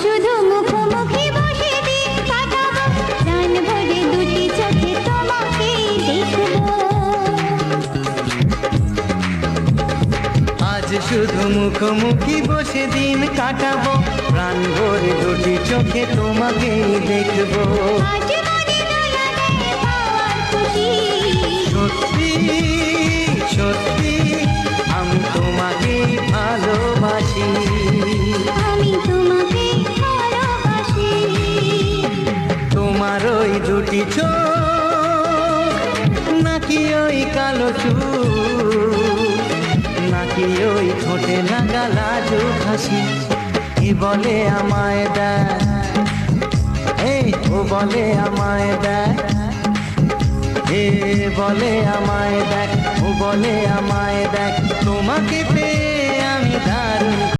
শুধু মুখোমুখি বসে দিন কাটাবো, প্রাণ ভরে দুটি চোখে তোমাকে দেখবো। আজ শুধু মুখোমুখি বসে দিন কাটাবো, প্রাণ ভরে দুটি চোখে তোমাকেই দেখবো। আজ মনে দোলা দেয় পাওয়ার খুশি, সত্যি সত্যি আমি তোমাকে ভালোবাসি। আমি তোমাকে ভালোবাসি। তোমার ওই দুটি চোখ, নাকি ওই কালো চুল, নাকি ওই ঠোঁটে লাগা লাজুক হাসি, কি বলে আমায় দেয়, এই ও বলে আমায় দেয়, এ বলে আমায় দেখ, ও বলে আমায় দেখ, তোমাকে পেয়ে